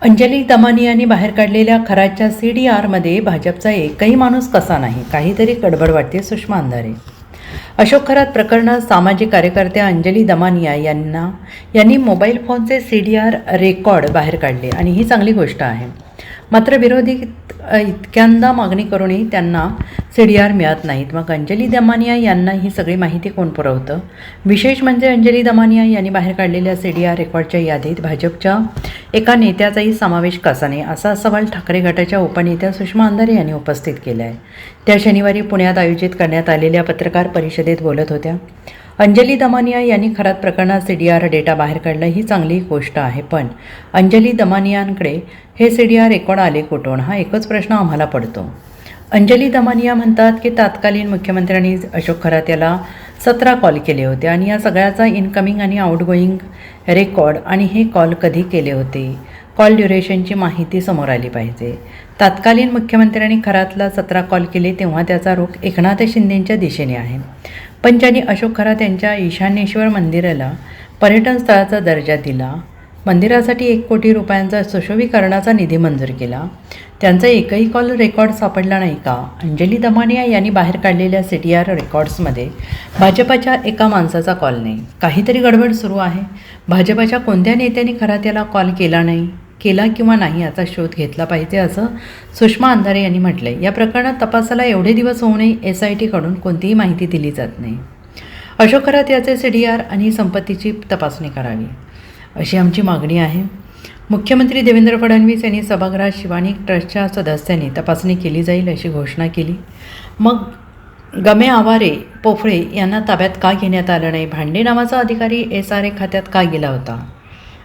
अंजली दमानी यांनी बाहेर काढलेल्या खराच्या CDRमध्ये भाजपचा एकही माणूस कसा नाही, काहीतरी गडबड वाटते सुषमा अंधारे. अशोक खरात प्रकरणात सामाजिक कार्यकर्त्या अंजली दमानिया यांनी मोबाईल फोनचे CDR रेकॉर्ड बाहेर काढले आणि ही चांगली गोष्ट आहे. मात्र विरोधी इतक्यांदा मागणी करूनही त्यांना CDR मिळत नाहीत. मग अंजली दमानिया यांना ही सगळी माहिती कोण पुरवतं? विशेष म्हणजे अंजली दमानिया यांनी बाहेर काढलेल्या CDR रेकॉर्डच्या यादीत भाजपच्या एका नेत्याचाही समावेश कसा नाही, असा सवाल ठाकरे गटाच्या उपनेत्या सुषमा अंधारे यांनी उपस्थित केला आहे. त्या शनिवारी पुण्यात आयोजित करण्यात आलेल्या पत्रकार परिषदेत बोलत होत्या. अंजली दमानिया यांनी खरात प्रकरणात CDR डेटा बाहेर काढला ही चांगली गोष्ट आहे, पण अंजली दमानियांकडे हे CDR रेकॉर्ड आले कुठून, हा एकच प्रश्न आम्हाला पडतो. अंजली दमानिया म्हणतात की तत्कालीन मुख्यमंत्र्यांनी अशोक खरात याला 17 कॉल केले होते आणि या सगळ्याचा इनकमिंग आणि आउटगोईंग रेकॉर्ड आणि हे कॉल कधी केले होते, कॉल ड्युरेशनची माहिती समोर आली पाहिजे. तत्कालीन मुख्यमंत्र्यांनी खरातला 17 कॉल केले तेव्हा त्याचा रुख एकनाथ शिंदेंच्या दिशेने आहे. पण ज्यांनी अशोक खरात यांच्या ईशान्येश्वर मंदिराला पर्यटन स्थळाचा दर्जा दिला, मंदिरासाठी 1 कोटी रुपयांचा सुशोभीकरणाचा निधी मंजूर केला, त्यांचा एकही कॉल रेकॉर्ड सापडला नाही का? अंजली दमानिया यांनी बाहेर काढलेल्या CDR रेकॉर्ड्समध्ये भाजपाच्या एका माणसाचा कॉल नाही, काहीतरी गडबड सुरू आहे. भाजपाच्या कोणत्या नेत्यांनी खरात याला कॉल केला किंवा नाही याचा शोध घेतला पाहिजे, असं सुषमा अंधारे यांनी म्हटलंय. या प्रकरणात तपासाला एवढे दिवस होऊनही SITकडून कोणतीही माहिती दिली जात नाही. अशोक खरात याचे CDR आणि संपत्तीची तपासणी करावी अशी आमची मागणी आहे. मुख्यमंत्री देवेंद्र फडणवीस यांनी सभागृहात शिवानी ट्रस्टच्या सदस्यांनी तपासणी केली जाईल अशी घोषणा केली. मग गमे आवारे पोफळे यांना ताब्यात का घेण्यात आलं नाही? भांडे नावाचा अधिकारी SRA खात्यात का गेला होता,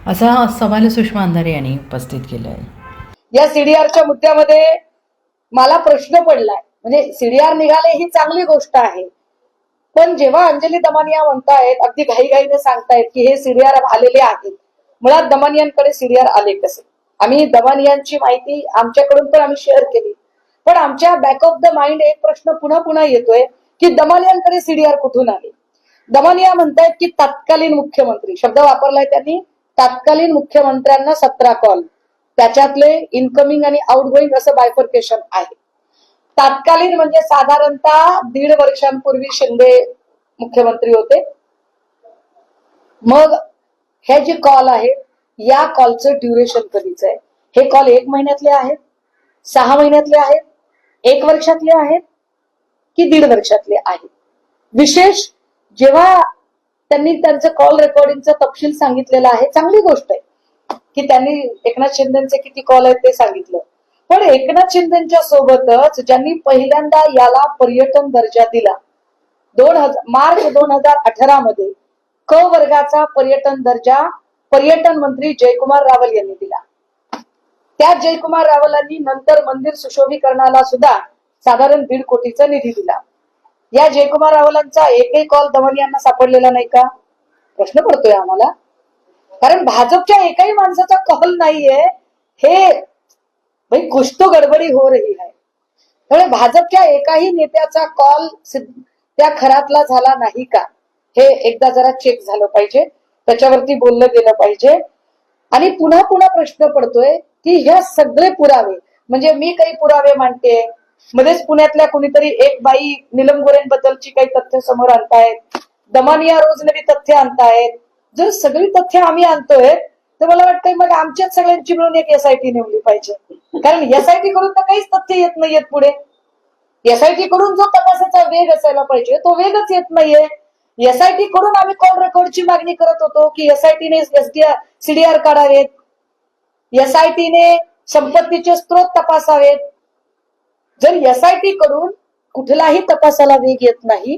असा सवाल सुषमा अंधारे यांनी उपस्थित केला आहे. या CDRच्या मुद्द्यामध्ये मला प्रश्न पडलाय. म्हणजे CDR निघाले ही चांगली गोष्ट आहे, पण जेव्हा अंजली दमानिया म्हणतायत, अगदी घाईघाईने सांगतायत की हे CDR आलेले आहेत, मुळात दमानियांकडे CDR आले कसे? आम्ही दमानियांची माहिती आमच्याकडून पण आम्ही शेअर केली, पण आमच्या बॅक ऑफ द माइंड एक प्रश्न पुन्हा पुन्हा येतोय की दमानियांकडे CDR कुठून आले? दमानिया म्हणतायत की तत्कालीन मुख्यमंत्री, शब्द वापरलाय त्यांनी, तत्कालीन मुख्यमंत्र्यांना 17 कॉल, त्याच्यातले इनकमिंग आणि आउटगोईंग असं बायफर्केशन आहे. तत्कालीन म्हणजे साधारणतः 1.5 वर्षांपूर्वी शिंदे मुख्यमंत्री होते. मग हे जे कॉल आहेत, या कॉलचं ड्युरेशन कधीच आहे? हे कॉल 1 महिन्यातले आहेत, 6 महिन्यातले आहेत, 1 वर्षातले आहेत की 1.5 वर्षातले आहेत? विशेष जेव्हा त्यांनी त्यांचं कॉल रेकॉर्डिंगचा तपशील सांगितलेला आहे, चांगली गोष्ट आहे की त्यांनी एकनाथ शिंदेचे किती कॉल आहेत ते सांगितलं, पण एकनाथ शिंदेच्या सोबतच ज्यांनी पहिल्यांदा याला पर्यटन दर्जा दिला, मार्च 2018 मध्ये क वर्गाचा पर्यटन दर्जा पर्यटन मंत्री जयकुमार रावल यांनी दिला. त्या जयकुमार रावलांनी नंतर मंदिर सुशोभीकरणाला सुद्धा साधारण 1.5 कोटीचा निधी दिला. या जयकुमार रावलांचा एकही कॉल दमानियांना सापडलेला नाही का? प्रश्न पडतोय आम्हाला. कारण भाजपच्या एकही माणसाचा कॉल नाहीये, हे भाई कुछ तो गडबडी हो रही है. त्यामुळे भाजपच्या एकाही नेत्याचा कॉल त्या खरातला झाला नाही का, हे एकदा जरा चेक झालं पाहिजे, त्याच्यावरती बोललं गेलं पाहिजे. आणि पुन्हा पुन्हा प्रश्न पडतोय की हे सगळे पुरावे, म्हणजे मी काही पुरावे मांडते, मध्येच पुण्यातल्या कुणीतरी एक बाई नीलम गोरेंबद्दलची काही तथ्य समोर आणतायत, दमानिया रोज नवी तथ्य आणतायत. जर सगळी तथ्य आम्ही आणतोय तर मला वाटतंय मग आमच्याच सगळ्यांची मिळून एक SIT नेमली पाहिजे. कारण SIT कडून तर काहीच तथ्य येत नाहीयेत पुढे. SIT कडून जो तपासाचा वेग असायला पाहिजे तो वेगच येत नाहीये. SIT कडून आम्ही कॉल रेकॉर्डची मागणी करत होतो की SITने CDR काढावेत, SITने संपत्तीचे स्त्रोत तपासावेत. जर SIT कडून कुठलाही तपासाला वेग येत नाही